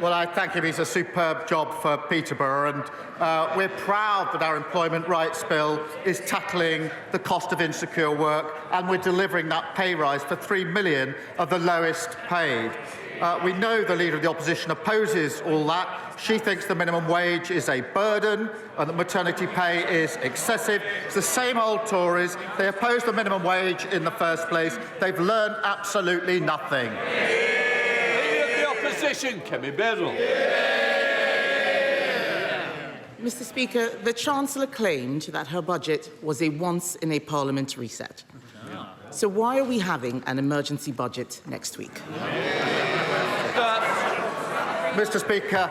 Well, I thank him. He's a superb job for Peterborough, and we're proud that our Employment Rights Bill is tackling the cost of insecure work, and we're delivering that pay rise for 3 million of the lowest paid. We know the Leader of the Opposition opposes all that. She thinks the minimum wage is a burden and that maternity pay is excessive. It's the same old Tories. They opposed the minimum wage in the first place. They've learned absolutely nothing. Opposition, Kemi Badenoch. Mr. Speaker, the Chancellor claimed that her budget was a once-in-a-Parliament reset. So why are we having an emergency budget next week? Mr. Speaker,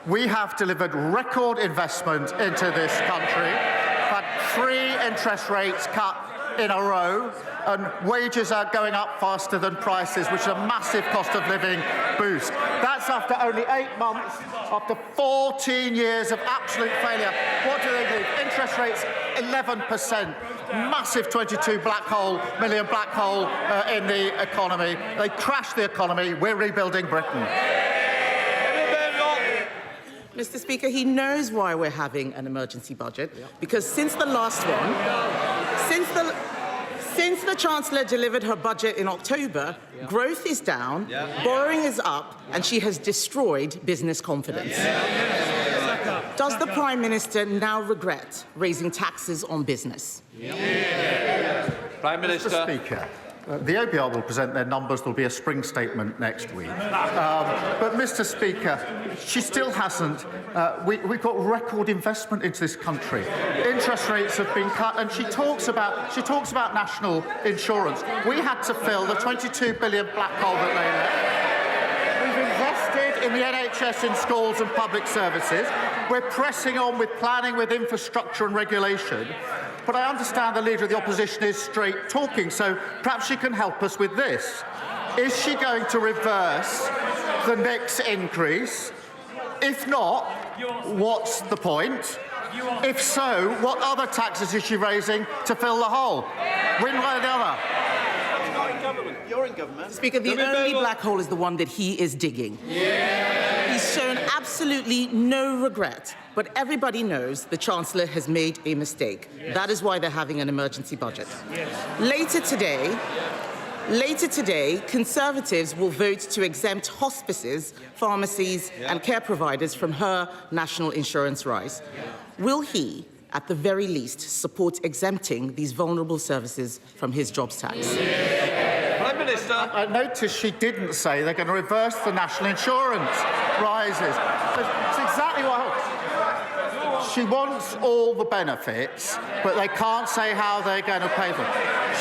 we have delivered record investment into this country. We've had 3 interest rates cut in a row, and wages are going up faster than prices, which is a massive cost of living boost. That's after only 8 months, after 14 years of absolute failure. What do they do? Interest rates 11%, massive 22 million black hole in the economy. They crashed the economy. We're rebuilding Britain. Mr. Speaker, he knows why we're having an emergency budget, because since the last one, since the Chancellor delivered her budget in October, growth is down, borrowing is up, and she has destroyed business confidence. Does the Prime Minister now regret raising taxes on business? Prime Minister. Mr. Speaker, the OBR will present their numbers. There'll be a spring statement next week. But, Mr. Speaker, she still hasn't. We've got record investment into this country. Interest rates have been cut, and she talks about national insurance. We had to fill the 22 billion black hole that they left. We've invested in the NHS, in schools and public services. We're pressing on with planning, with infrastructure and regulation. But I understand the Leader of the Opposition is straight talking, so perhaps she can help us with this. Is she going to reverse the next increase? If not, what's the point? If so, what other taxes is she raising to fill the hole? One way or the other. You're in government. Speaker, the only black hole is the one that he is digging. He's shown absolutely no regret, but everybody knows the Chancellor has made a mistake. That is why they're having an emergency budget. Later today, Conservatives will vote to exempt hospices, pharmacies and care providers from her national insurance rise. Will he, at the very least, support exempting these vulnerable services from his jobs tax? Prime Minister. I noticed she didn't say they're going to reverse the national insurance rises. It's exactly what she wants all the benefits, but they can't say how they're going to pay them.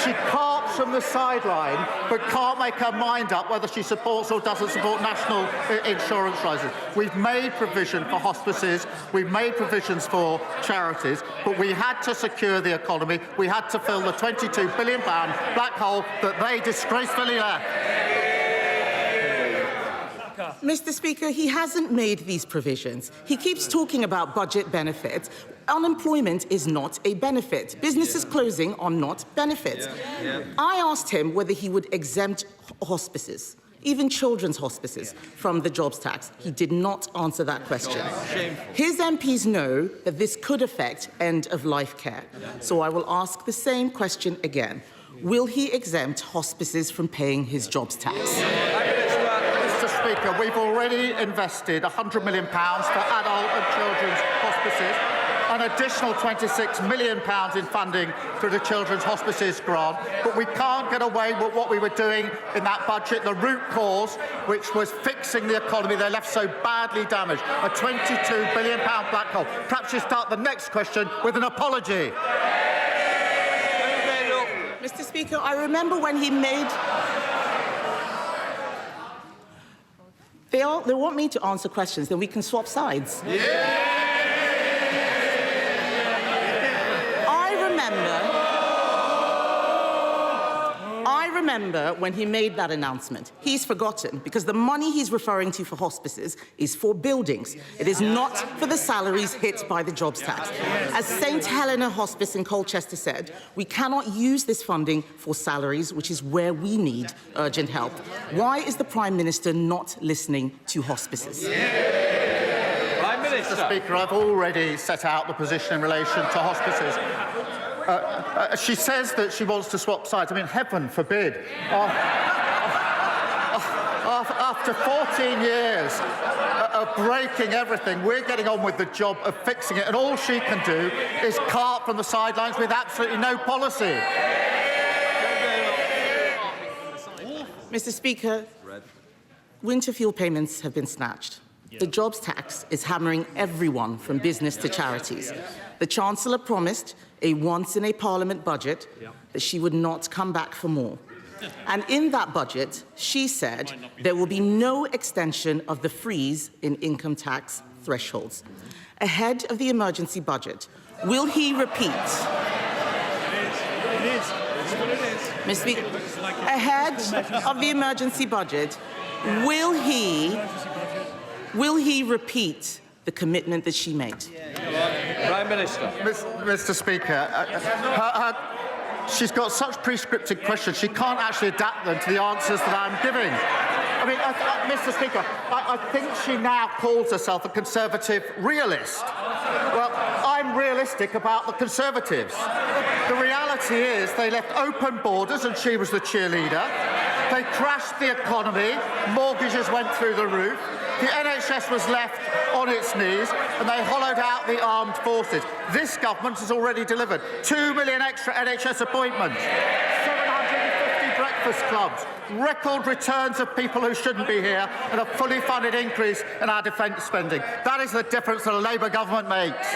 She carps from the sideline, but can't make her mind up whether she supports or doesn't support national insurance rises. We've made provision for hospices, we've made provisions for charities, but we had to secure the economy. We had to fill the £22 billion black hole that they disgracefully left. Mr. Speaker, he hasn't made these provisions. He keeps talking about budget benefits. Unemployment is not a benefit. Businesses closing are not benefits. I asked him whether he would exempt hospices, even children's hospices, from the jobs tax. He did not answer that question. His MPs know that this could affect end-of-life care. So I will ask the same question again. Will he exempt hospices from paying his jobs tax? Mr. Speaker, we've already invested £100 million for adult and children's hospices, an additional £26 million in funding through the Children's Hospices grant, but we can't get away with what we were doing in that budget, the root cause, which was fixing the economy they left so badly damaged, a £22 billion black hole. Perhaps you start the next question with an apology. Mr. Speaker, I remember when he made... They want me to answer questions, then we can swap sides. I remember when he made that announcement. He's forgotten because the money he's referring to for hospices is for buildings. It is not for the salaries hit by the jobs tax. As St. Helena Hospice in Colchester said, we cannot use this funding for salaries, which is where we need urgent help. Why is the Prime Minister not listening to hospices? Prime Minister. Mr. Speaker, I've already set out the position in relation to hospices. She says that she wants to swap sides. I mean, heaven forbid. After 14 years of breaking everything, we're getting on with the job of fixing it, and all she can do is cart from the sidelines with absolutely no policy. Mr. Speaker, winter fuel payments have been snatched. The jobs tax is hammering everyone from business to charities. The Chancellor promised a once-in-a-Parliament budget that she would not come back for more. And in that budget, she said there will be no extension of the freeze in income tax thresholds. Ahead of the emergency budget, will he repeat? Mr. Speaker, ahead of the emergency budget, will he repeat the commitment that she made? Prime Minister. Mr. Speaker, she's got such prescriptive questions, she can't actually adapt them to the answers that I'm giving. I mean, Mr. Speaker, I think she now calls herself a Conservative realist. Well, I'm realistic about the Conservatives. The reality is they left open borders and she was the cheerleader. They crashed the economy, mortgages went through the roof, the NHS was left on its knees, and they hollowed out the armed forces. This government has already delivered 2 million extra NHS appointments, 750 breakfast clubs, record returns of people who shouldn't be here, and a fully funded increase in our defence spending. That is the difference that a Labour government makes.